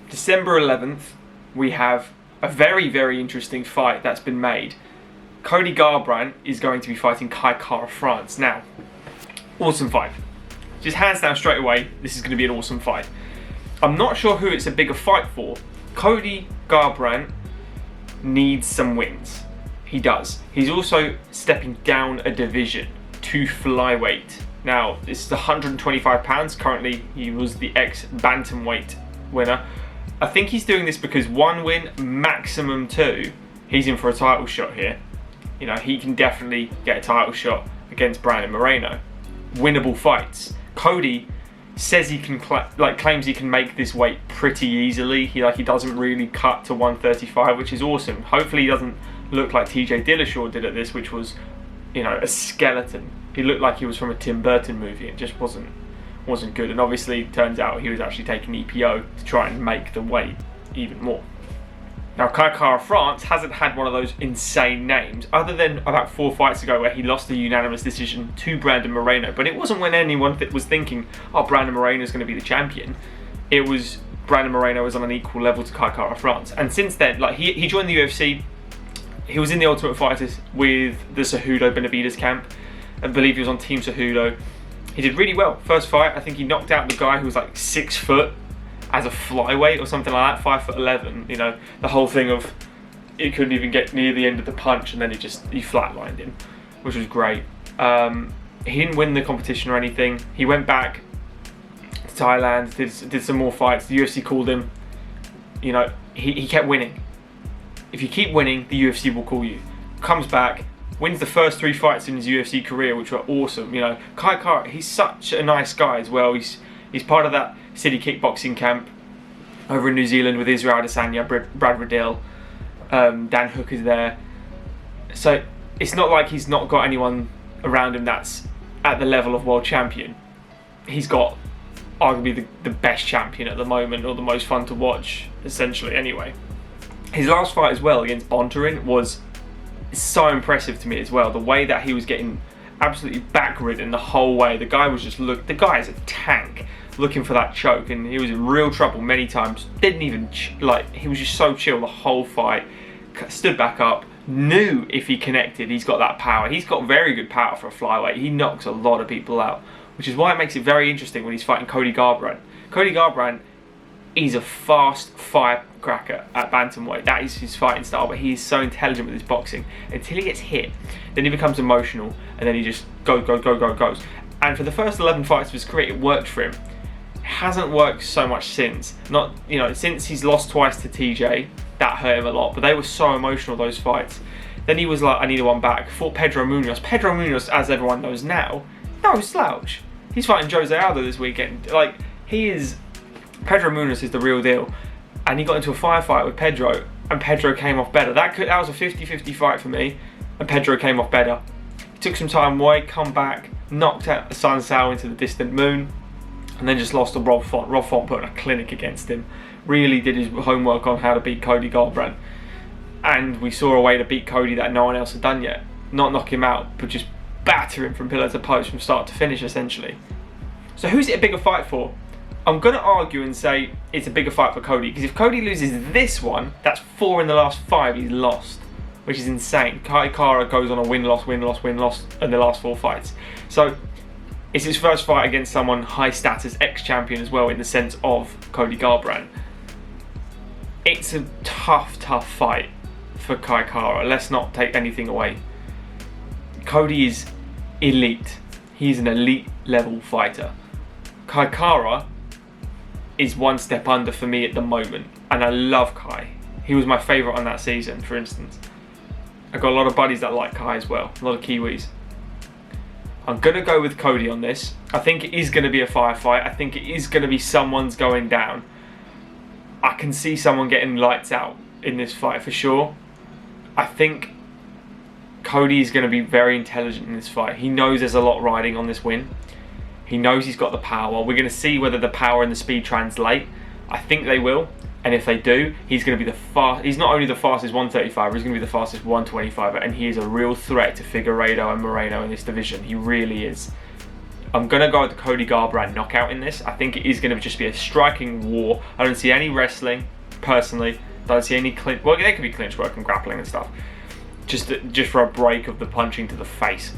December 11th, we have a very, very interesting fight that's been made. Cody Garbrandt is going to be fighting Kai Kara-France. Now, awesome fight. Just hands down straight away, this is going to be an awesome fight. I'm not sure who it's a bigger fight for. Cody Garbrandt needs some wins. He does. He's also stepping down a division to flyweight. Now, this is 125 pounds. Currently, he was the Ex Bantamweight winner. I think he's doing this because 1 win, maximum 2, he's in for a title shot here. You know, he can definitely get a title shot against Brandon Moreno. Winnable fights. Cody says he can claims he can make this weight pretty easily. He doesn't really cut to 135, which is awesome. Hopefully, he doesn't look like TJ Dillashaw did at this, which was, you know, a skeleton. He looked like he was from a Tim Burton movie. It just wasn't good. And obviously, it turns out he was actually taking EPO to try and make the weight even more. Now, Kai Kara-France hasn't had one of those insane names, other than about 4 fights ago where he lost a unanimous decision to Brandon Moreno. But it wasn't when anyone was thinking, oh, Brandon Moreno is going to be the champion. It was Brandon Moreno was on an equal level to Kai Kara-France. And since then, like he joined the UFC. He was in the Ultimate Fighters with the Cejudo Benavidez camp. I believe he was on Team Cejudo. He did really well. First fight, I think he knocked out the guy who was like 6 foot as a flyweight or something like that, 5'11". You know, the whole thing of he couldn't even get near the end of the punch, and then he flatlined him, which was great. He didn't win the competition or anything. He went back to Thailand, did some more fights. The UFC called him. You know, he kept winning. If you keep winning, the UFC will call you. Comes back, wins the first 3 fights in his UFC career, which were awesome. You know, Kai Kara, he's such a nice guy as well. He's part of that city kickboxing camp over in New Zealand with Israel Adesanya, Brad Riddell, Dan Hook is there. So it's not like he's not got anyone around him that's at the level of world champion. He's got arguably the best champion at the moment, or the most fun to watch, essentially, anyway. His last fight as well against Bontorin was so impressive to me as well. The way that he was getting absolutely backridden the whole way. The guy is a tank looking for that choke, and he was in real trouble many times. Didn't even, he was just so chill the whole fight. Stood back up, knew if he connected, he's got that power. He's got very good power for a flyweight. He knocks a lot of people out, which is why it makes it very interesting when he's fighting Cody Garbrandt. Cody Garbrandt, he's a fast firecracker at bantamweight. That is his fighting style, but he is so intelligent with his boxing. Until he gets hit, then he becomes emotional, and then he just goes. And for the first 11 fights of his career, it worked for him. It hasn't worked so much since. Since he's lost twice to TJ, that hurt him a lot. But they were so emotional, those fights. Then he was like, I need one back. Fought Pedro Munoz. Pedro Munoz, as everyone knows now, no slouch. He's fighting Jose Aldo this weekend. Pedro Munoz is the real deal, and he got into a firefight with Pedro, and Pedro came off better. That was a 50-50 fight for me, and Pedro came off better. He took some time away, come back, knocked out Assuncao into the distant moon, and then just lost to Rob Font. Rob Font put on a clinic against him, really did his homework on how to beat Cody Garbrandt, and we saw a way to beat Cody that no one else had done yet. Not knock him out, but just batter him from pillar to post from start to finish, essentially. So who's it a bigger fight for? I'm going to argue and say it's a bigger fight for Cody, because if Cody loses this one, that's 4 in the last 5 he's lost, which is insane. Kai Kara goes on a win-loss in the last 4 fights. So it's his first fight against someone high-status ex-champion as well, in the sense of Cody Garbrandt. It's a tough fight for Kai Kara. Let's not take anything away. Cody is elite. He's an elite level fighter. Kai Kara is 1 step under for me at the moment, and I love Kai. He was my favourite on that season, for instance. I've got a lot of buddies that like Kai as well, a lot of Kiwis. I'm going to go with Cody on this. I think it is going to be a firefight. I think it is going to be someone's going down. I can see someone getting lights out in this fight for sure. I think Cody is going to be very intelligent in this fight. He knows there's a lot riding on this win. He knows he's got the power. We're going to see whether the power and the speed translate. I think they will. And if they do, he's going to be he's not only the fastest 135, he's going to be the fastest 125, and he is a real threat to Figueiredo and Moreno in this division. He really is. I'm going to go with the Cody Garbrandt knockout in this. I think it is going to just be a striking war. I don't see any wrestling, personally. Don't see any clinch. Well, there could be clinch work and grappling and stuff. Just for a break of the punching to the face.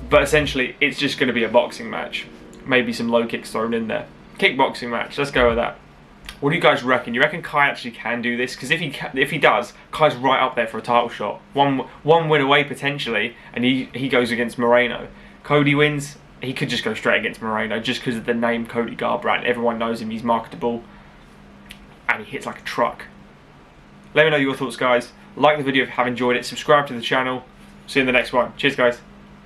But essentially, it's just going to be a boxing match. Maybe some low kicks thrown in there. Kickboxing match. Let's go with that. What do you guys reckon? You reckon Kai actually can do this? Because if he does, Kai's right up there for a title shot. One win away potentially, and he goes against Moreno. Cody wins. He could just go straight against Moreno just because of the name Cody Garbrandt. Everyone knows him. He's marketable, and he hits like a truck. Let me know your thoughts, guys. Like the video if you have enjoyed it. Subscribe to the channel. See you in the next one. Cheers, guys.